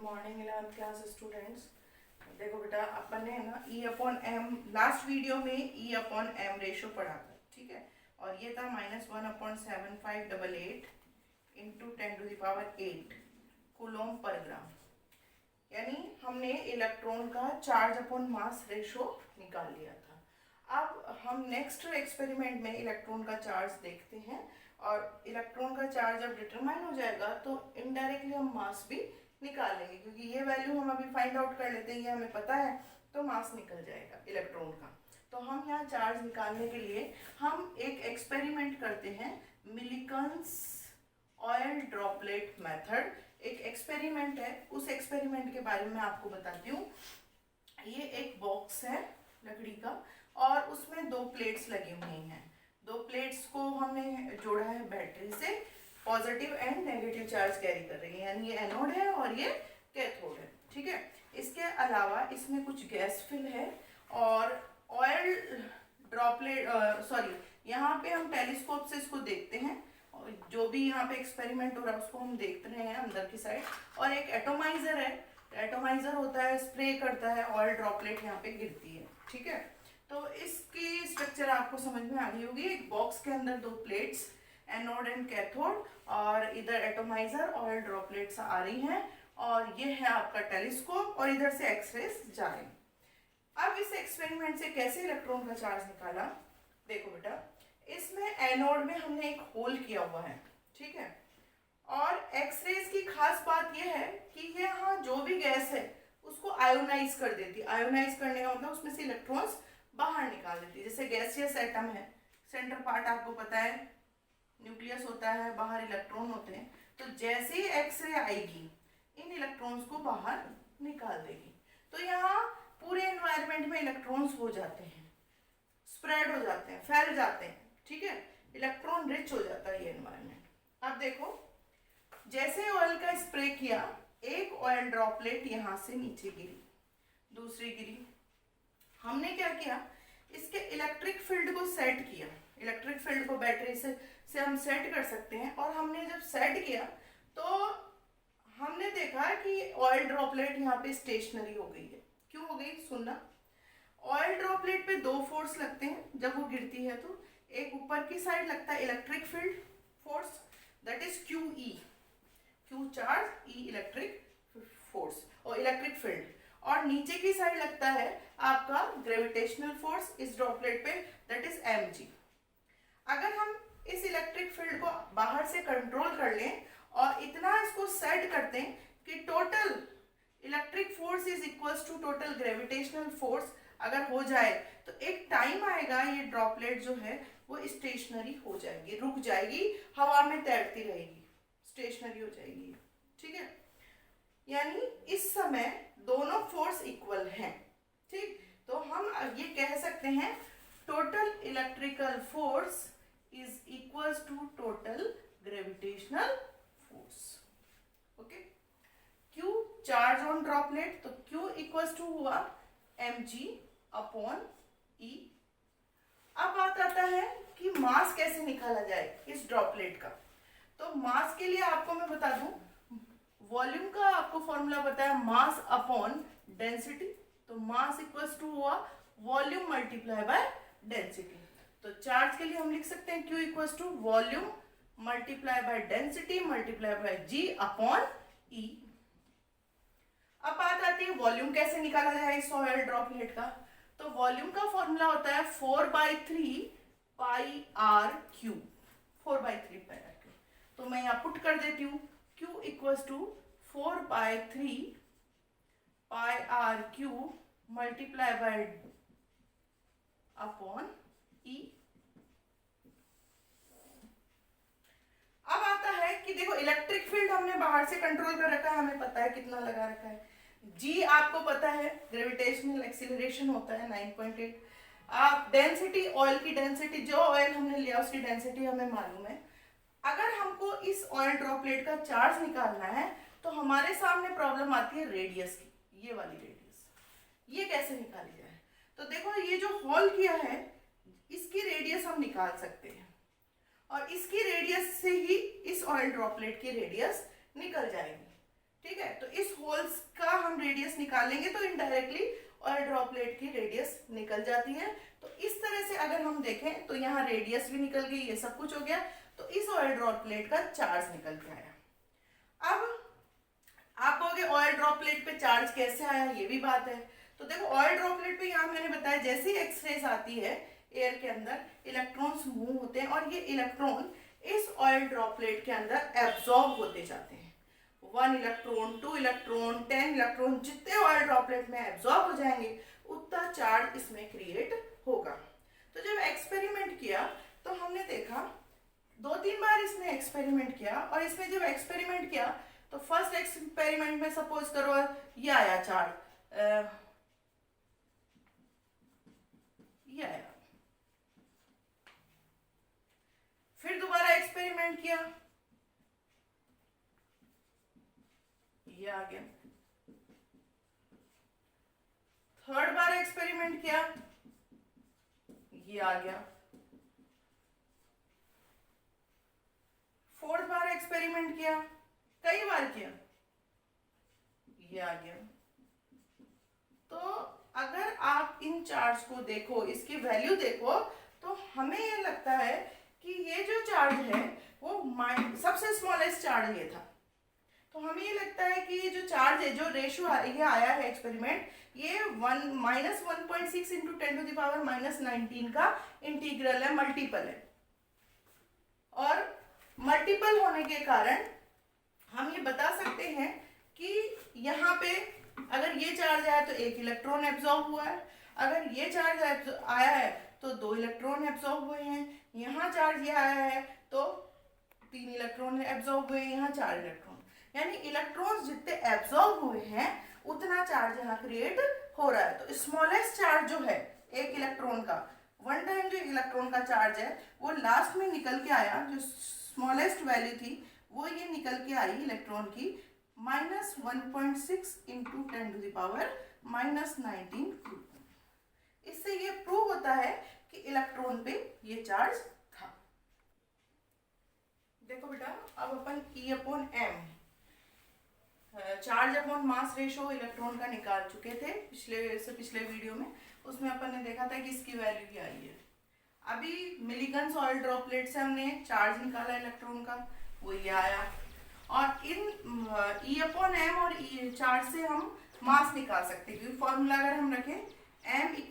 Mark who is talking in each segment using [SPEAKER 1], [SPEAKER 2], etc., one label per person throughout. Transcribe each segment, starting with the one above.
[SPEAKER 1] Morning 11th class students. देखो बेटा, अपन ने ना E upon M last video में E अपॉन एम रेशो पढ़ा था, ठीक है। और ये था -1/7588 इंटू 10⁸ कूलम पर ग्राम। यानी हमने इलेक्ट्रॉन का चार्ज अपॉन मास रेशो निकाल लिया था। अब हम नेक्स्ट एक्सपेरिमेंट में इलेक्ट्रॉन का चार्ज देखते हैं, और इलेक्ट्रॉन का चार्ज जब डिटरमाइन हो जाएगा तो इनडायरेक्टली हम मास भी निकाल लेंगे, क्योंकि ये वैल्यू हम अभी फाइंड आउट कर लेते हैं, ये हमें पता है, तो मास निकल जाएगा इलेक्ट्रॉन का। तो हम यहाँ चार्ज निकालने के लिए हम एक एक्सपेरिमेंट करते हैं, मिलिकन्स ऑयल ड्रॉपलेट मेथड। एक एक्सपेरिमेंट है, उस एक्सपेरिमेंट के बारे में आपको बताती हूँ। ये एक बॉक्स है लकड़ी का, और उसमें दो प्लेट्स लगी हुई हैं। दो प्लेट्स को हमने जोड़ा है बैटरी से, positive and negative charge carry कर रही है, यानी ये एनोड है और ये कैथोड है, ठीक है। इसके अलावा इसमें कुछ गैस फिल है और ऑयल ड्रॉपलेट यहाँ पे हम टेलीस्कोप से इसको देखते हैं, और जो भी यहाँ पे एक्सपेरिमेंट हो रहा है उसको हम देख रहे हैं अंदर की साइड। और एक एटोमाइजर है, एटोमाइजर होता है, स्प्रे करता है, ऑयल ड्रॉपलेट यहाँ पे गिरती है, ठीक है। तो इसकी स्ट्रक्चर आपको समझ में आ गई होगी। एक बॉक्स के अंदर दो प्लेट्स, एनोड एंड कैथोड, और इधर एटोमाइजर, ऑयल ड्रॉपलेट्स आ रही हैं, और ये है आपका टेलीस्कोप, और इधर से एक्सरेज जा रही हैं। अब इस एक्सपेरिमेंट से कैसे इलेक्ट्रॉन का चार्ज निकाला, देखो बेटा, इसमें एनोड में हमने एक होल किया हुआ है, ठीक है। और एक्सरेज की खास बात यह है कि ये यहाँ जो भी गैस है उसको आयोनाइज कर देती है। आयोनाइज करने का मतलब उसमें से इलेक्ट्रॉन्स बाहर निकाल देती है। जैसे गैसियस एटम है, सेंटर पार्ट आपको पता है, न्यूक्लियस होता है, बाहर इलेक्ट्रॉन होते हैं। तो जैसे ही एक्सरे आएगी इन इलेक्ट्रॉन्स को बाहर निकाल देगी। तो यहाँ पूरे एनवायरनमेंट में इलेक्ट्रॉन्स हो जाते हैं, स्प्रेड हो जाते हैं, फैल जाते हैं, ठीक है। इलेक्ट्रॉन रिच हो जाता है ये एनवायरनमेंट। अब देखो, जैसे ऑयल का स्प्रे किया, एक ऑयल ड्रॉपलेट यहाँ से नीचे गिरी, दूसरी गिरी। हमने क्या किया, इसके इलेक्ट्रिक फील्ड को सेट किया। इलेक्ट्रिक फील्ड को बैटरी से हम सेट कर सकते हैं। और हमने जब सेट किया तो हमने देखा कि ऑयल ड्रॉपलेट यहाँ पे स्टेशनरी हो गई है। क्यों हो गई, सुनना। ऑयल ड्रॉपलेट पे दो फोर्स लगते हैं जब वो गिरती है। तो एक ऊपर की साइड लगता है electric field force, that is QE, Q charge, E electric force और इलेक्ट्रिक फील्ड। और नीचे की साइड लगता है आपका ग्रेविटेशनल फोर्स इस ड्रॉपलेट पे, दैट इज mg। अगर हम इस इलेक्ट्रिक फील्ड को बाहर से कंट्रोल कर लें और इतना इसको सेट करते हैं कि total electric force is equals to total gravitational force अगर हो जाए, तो एक टाइम आएगा ये ड्रॉपलेट जो है वो स्टेशनरी हो जाएगी, रुक जाएगी, हवा में तैरती रहेगी, स्टेशनरी हो जाएगी, ठीक है। यानी इस समय दोनों फोर्स इक्वल हैं, ठीक। तो हम ये कह सकते हैं total electrical force is equals to total gravitational force, okay. Q charge on droplet, तो Q इक्वल्स टू हुआ mg अपॉन E। अब बात आता है कि मास कैसे निकाला जाए इस ड्रॉपलेट का। तो मास के लिए आपको मैं बता दूं, वॉल्यूम का आपको फॉर्मूला पता है, मास अपॉन डेंसिटी। तो मास इक्वल्स टू हुआ वॉल्यूम मल्टीप्लाई बाय डेंसिटी। तो चार्ज के लिए हम लिख सकते हैं Q equals to volume multiply by density multiply by G upon E। अब बात आती है वॉल्यूम कैसे निकाला जाए इस ऑयल ड्रॉपलेट का। तो वॉल्यूम का फॉर्मूला होता है 4/3 pi r cube, 4/3 pi r cube. तो मैं यहाँ पुट कर देती हूँ Q equals to 4/3 pi r cube multiply by upon E। अब आता है कि देखो, इलेक्ट्रिक फील्ड हमने बाहर से कंट्रोल कर रखा है, हमें पता है कितना लगा रखा है। G आपको पता है, ग्रेविटेशनल एक्सीलरेशन होता है 9.8। आप डेंसिटी, ऑयल की डेंसिटी, जो ऑयल हमने लिया उसकी डेंसिटी हमें मालूम है। अगर हमको इस ऑयल ड्रॉपलेट का चार्ज निकालना है तो हमारे सामने प्रॉब्लम आती है रेडियस की, ये वाली रेडियस। ये कैसे निकाली जाए, तो देखो ये जो होल किया है इसकी रेडियस हम निकाल सकते हैं, और इसकी रेडियस से ही इस ऑयल ड्रॉपलेट की रेडियस निकल जाएगी, ठीक है, तो इस होल्स का हम रेडियस निकालेंगे तो इनडायरेक्टली ऑयल ड्रॉपलेट की रेडियस निकल जाती है। तो इस तरह से अगर हम देखें तो यहाँ रेडियस भी निकल गई, ये सब कुछ हो गया, तो इस ऑयल ड्रॉपलेट का चार्ज निकल के आया। अब आप कहोगे ऑयल ड्रॉपलेट पे चार्ज कैसे आया, ये भी बात है। तो देखो ऑयल ड्रॉपलेट पे यहाँ मैंने बताया जैसे ही एक्सरेज आती है एयर के अंदर, इलेक्ट्रॉन्स मूव होते हैं और ये इलेक्ट्रॉन इस ऑयल ड्रॉपलेट के अंदर एब्जॉर्ब होते जाते हैं। 1 इलेक्ट्रॉन, 2 इलेक्ट्रॉन, 10 इलेक्ट्रॉन, जितने ऑयल ड्रॉपलेट में एब्जॉर्ब हो जाएंगे उतना चार्ज इसमें क्रिएट होगा। तो जब एक्सपेरिमेंट किया तो हमने देखा 2-3 बार इसने एक्सपेरिमेंट किया, और इसमें जब एक्सपेरिमेंट किया तो फर्स्ट एक्सपेरिमेंट में सपोज करो ये आया चार्ज, ये आया। फिर दोबारा एक्सपेरिमेंट किया, ये आ गया। थर्ड बार एक्सपेरिमेंट किया, ये आ गया। फोर्थ बार एक्सपेरिमेंट किया, कई बार किया, ये आ गया। तो अगर आप इन चार्ज को देखो, इसकी वैल्यू देखो, तो हमें ये लगता है कि ये जो चार्ज है वो सबसे स्मॉलेस्ट चार्ज ये था। तो हमें ये लगता है कि ये जो चार्ज है, जो रेशियो ये आया है एक्सपेरिमेंट, ये -1.6 इंटू 10⁻⁻19 का इंटीग्रल है, मल्टीपल है। और मल्टीपल होने के कारण हम ये बता सकते हैं कि यहाँ पे अगर ये चार्ज आया तो 1 इलेक्ट्रॉन एब्जॉर्ब हुआ है, अगर ये चार्ज आया है तो 2 इलेक्ट्रॉन एब्जॉर्ब हुए हैं, यहाँ चार्ज ये आया है तो 3 इलेक्ट्रॉन एब्जॉर्ब हुए हैं, यहाँ 4 इलेक्ट्रॉन, यानी इलेक्ट्रॉन्स जितने एब्जॉर्ब हुए हैं उतना चार्ज यहाँ क्रिएट हो रहा है। तो स्मॉलेस्ट चार्ज जो है 1 इलेक्ट्रॉन का, वन टाइम जो इलेक्ट्रॉन का चार्ज है वो लास्ट में निकल के आया, जो स्मॉलेस्ट वैल्यू थी वो ये निकल के आई इलेक्ट्रॉन की -1.6 इंटू 10⁻⁻19। इससे ये प्रूव होता है कि इलेक्ट्रॉन पे ये चार्ज था। देखो बेटा, अब अपन E/m charge upon mass ratio electron का निकाल चुके थे पिछले वीडियो में। उसमें अपन ने देखा था कि इसकी वैल्यू क्या आई है। अभी मिलीगन्स ऑयल ड्रॉपलेट से हमने चार्ज निकाला इलेक्ट्रॉन का, वो ये आया। और इन E/m और चार्ज से हम मास निकाल सकते हैं, क्योंकि फॉर्मूला अगर हम रखें m = E/m/E,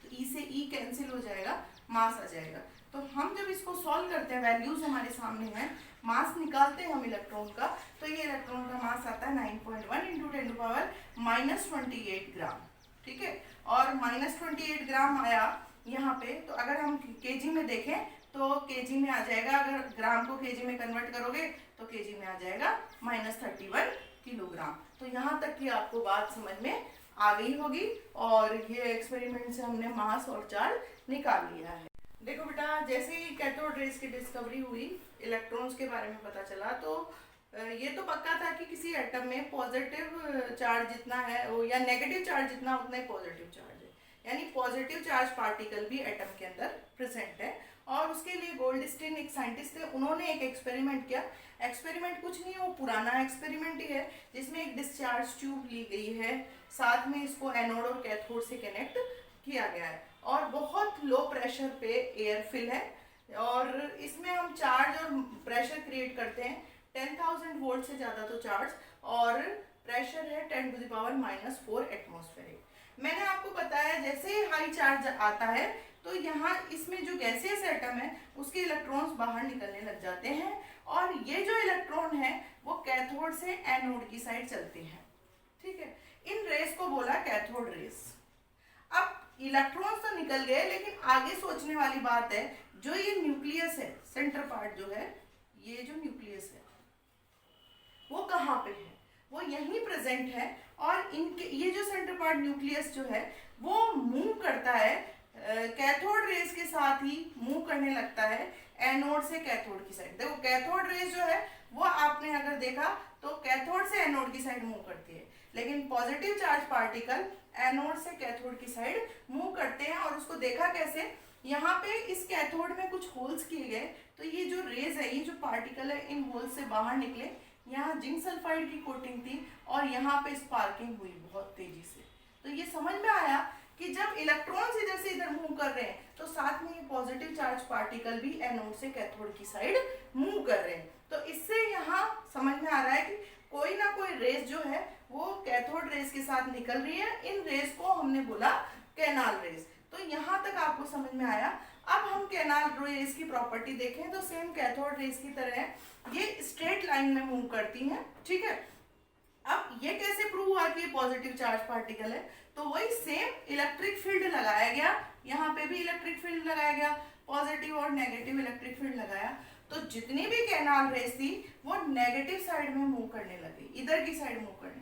[SPEAKER 1] तो E से E कैंसिल हो जाएगा, मास आ जाएगा। तो हम जब इसको सॉल्व करते हैं, वैल्यूज हमारे सामने हैं, मास निकालते हैं हम इलेक्ट्रॉन का, तो ये इलेक्ट्रॉन का मास आता है 9.1 इंटू 10⁻⁻28 ग्राम। ठीक है, और -28 ग्राम आया यहाँ पे। तो अगर हम केजी में देखें तो केजी में आ जाएगा, अगर ग्राम को केजी में कन्वर्ट करोगे तो केजी में आ जाएगा -31 किलोग्राम। तो यहाँ तक की आपको बात समझ में आ गई होगी, और ये एक्सपेरिमेंट से हमने मास और चार्ज निकाल लिया है। देखो बेटा, जैसे ही कैथोड रेज की डिस्कवरी हुई, इलेक्ट्रॉन्स के बारे में पता चला, तो ये तो पक्का था कि किसी एटम में पॉजिटिव चार्ज जितना है या नेगेटिव चार्ज जितना उतना ही पॉजिटिव चार्ज है, यानी पॉजिटिव चार्ज पार्टिकल भी एटम के अंदर प्रेजेंट है। और उसके लिए गोल्डस्टीन एक साइंटिस्ट थे, उन्होंने एक एक्सपेरिमेंट किया। एक्सपेरिमेंट कुछ नहीं है, वो पुराना एक्सपेरिमेंट ही है, जिसमें एक डिस्चार्ज ट्यूब ली गई है, साथ में इसको एनोड और कैथोड से कनेक्ट किया गया है, और बहुत लो प्रेशर पे एयर फिल है, और इसमें हम चार्ज और प्रेशर क्रिएट करते हैं 10,000 वोल्ट से ज़्यादा तो चार्ज, और प्रेशर है 10⁻⁻4 एटमॉस्फेरिक। मैंने आपको बताया जैसे ही हाई चार्ज आता है तो यहाँ इसमें जो गैसियस एटम है उसके इलेक्ट्रॉन्स बाहर निकलने लग जाते हैं, और ये जो इलेक्ट्रॉन है वो कैथोड से एनोड की साइड चलते हैं। ठीक है, इन रेस को बोला कैथोड रेस। अब इलेक्ट्रॉन्स तो निकल गए, लेकिन आगे सोचने वाली बात है, जो ये न्यूक्लियस है, सेंटर पार्ट जो है, ये जो न्यूक्लियस है वो कहाँ पे है? वो यहीं प्रेजेंट है, और इनके ये जो सेंटर पार्ट न्यूक्लियस जो है वो मूव करता है कैथोड रेज के साथ ही मूव करने लगता है एनोड से कैथोड की साइड। देखो कैथोड रेज जो है वो आपने अगर देखा तो कैथोड से एनोड की साइड मूव करती है, लेकिन पॉजिटिव चार्ज पार्टिकल एनोड से कैथोड की साइड मूव करते हैं। और उसको देखा कैसे? यहाँ पे इस कैथोड में कुछ होल्स किए गए, तो ये जो रेज है, ये जो पार्टिकल है, इन होल्स से बाहर निकले, यहाँ जिंक सल्फाइड की कोटिंग थी और यहाँ पे स्पार्किंग हुई बहुत तेजी से। तो ये समझ में आया कि जब इलेक्ट्रॉन्स इधर से इधर मूव कर रहे हैं तो साथ में ये पॉजिटिव चार्ज पार्टिकल भी एनोड से कैथोड की साइड मूव कर रहे हैं। तो इससे यहाँ समझ में आ रहा है कि कोई ना कोई रेस जो है वो कैथोड रेस के साथ निकल रही है। इन रेस को हमने बोला कैनाल रेस। तो यहाँ तक आपको समझ में आया। अब हम कैनाल रेस की प्रॉपर्टी देखें तो सेम कैथोड रेस की तरह है, ये स्ट्रेट लाइन में मूव करती हैं, ठीक है। अब ये कैसे प्रूव हुआ कि ये पॉजिटिव चार्ज पार्टिकल है? तो वही सेम इलेक्ट्रिक फील्ड लगाया गया, यहाँ पे भी इलेक्ट्रिक फील्ड लगाया गया, पॉजिटिव और नेगेटिव इलेक्ट्रिक फील्ड लगाया। तो जितनी भी कैनाल रेस थी वो नेगेटिव साइड में मूव करने लगी, इधर की साइड मूव करने लगी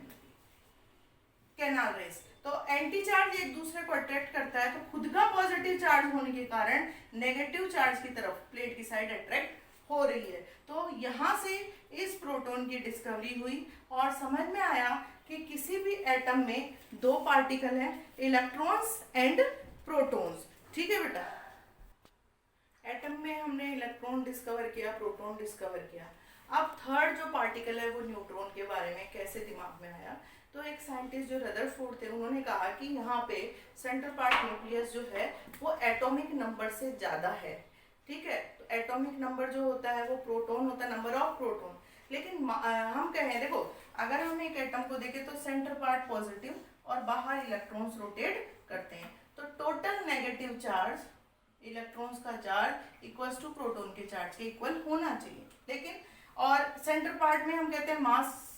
[SPEAKER 1] कैनाल रेस। तो एंटी चार्ज एक दूसरे को अट्रैक्ट करता है, तो खुद का पॉजिटिव चार्ज होने के कारण नेगेटिव चार्ज की तरफ प्लेट की साइड अट्रैक्ट हो रही है। तो यहाँ से इस प्रोटॉन की डिस्कवरी हुई और समझ में आया कि किसी भी एटम में दो पार्टिकल हैं, इलेक्ट्रॉन्स एंड प्रोटॉन्स, ठीक है बेटा। एटम में हमने इलेक्ट्रॉन डिस्कवर किया, प्रोटॉन डिस्कवर किया। अब थर्ड जो पार्टिकल है वो न्यूट्रॉन के बारे में कैसे दिमाग में आया? तो एक साइंटिस्ट जो रदरफोर्ड थे उन्होंने कहा कि यहाँ पे सेंट्रल पार्ट न्यूक्लियस जो है वो एटॉमिक नंबर से ज़्यादा है, ठीक है। तो एटॉमिक नंबर जो होता है वो प्रोटॉन होता है, नंबर ऑफ प्रोटॉन। लेकिन हम कहें, देखो अगर हम एक एटम को देखें तो सेंटर पार्ट पॉजिटिव और बाहर इलेक्ट्रॉन्स रोटेट करते हैं, तो टोटल नेगेटिव चार्ज इलेक्ट्रॉन्स का चार्ज इक्वल्स टू प्रोटॉन के चार्ज के इक्वल होना चाहिए। लेकिन और सेंटर पार्ट में हम कहते हैं मास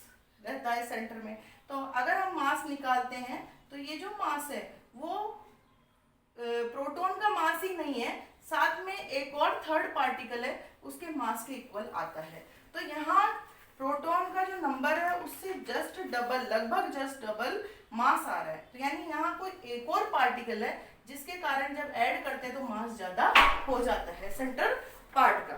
[SPEAKER 1] रहता है सेंटर में, तो अगर हम मास निकालते हैं तो ये जो मास है वो प्रोटॉन का मास ही नहीं है, साथ में एक और थर्ड पार्टिकल है उसके मास के इक्वल आता है। तो यहाँ प्रोटॉन का जो नंबर है उससे जस्ट डबल, लगभग जस्ट डबल मास आ रहा है। तो यानी यहाँ कोई एक और पार्टिकल है जिसके कारण जब ऐड करते हैं तो मास ज्यादा हो जाता है सेंटर पार्ट का।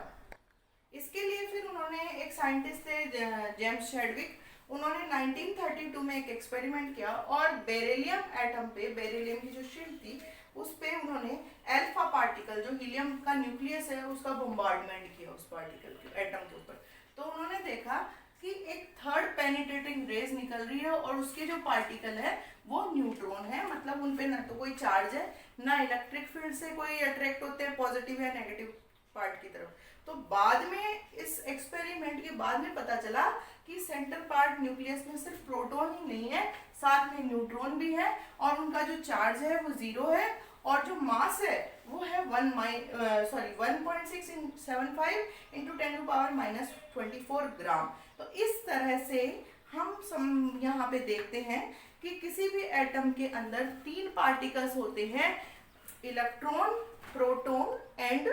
[SPEAKER 1] इसके लिए फिर उन्होंने एक साइंटिस्ट थे जेम्स चैडविक, उन्होंने 1932 में एक एक्सपेरिमेंट किया और बेरिलियम एटम पे, बेरिलियम की जो शील्ड थी उस पे उन्होंने अल्फा पार्टिकल जो हीलियम का न्यूक्लियस है उसका बॉम्बार्डमेंट किया उस पार्टिकल के एटम के ऊपर। तो उन्होंने देखा कि एक थर्ड पेनिट्रेटिंग रेज निकल रही है और उसके जो पार्टिकल है वो न्यूट्रॉन है, मतलब उन पे ना तो कोई चार्ज है ना इलेक्ट्रिक फील्ड से कोई अट्रैक्ट होते हैं पॉजिटिव या नेगेटिव पार्ट की तरफ। तो बाद में इस एक्सपेरिमेंट के बाद में पता चला कि सेंटर पार्ट न्यूक्लियस में सिर्फ प्रोटॉन ही नहीं है, साथ में न्यूट्रॉन भी है और उनका जो चार्ज है वो 0 है और जो मास है वो है 1.675 इंटू 10⁻⁻24 ग्राम। तो इस तरह से हम यहाँ पे देखते हैं कि किसी भी एटम के अंदर 3 पार्टिकल्स होते हैं, इलेक्ट्रॉन, प्रोटॉन एंड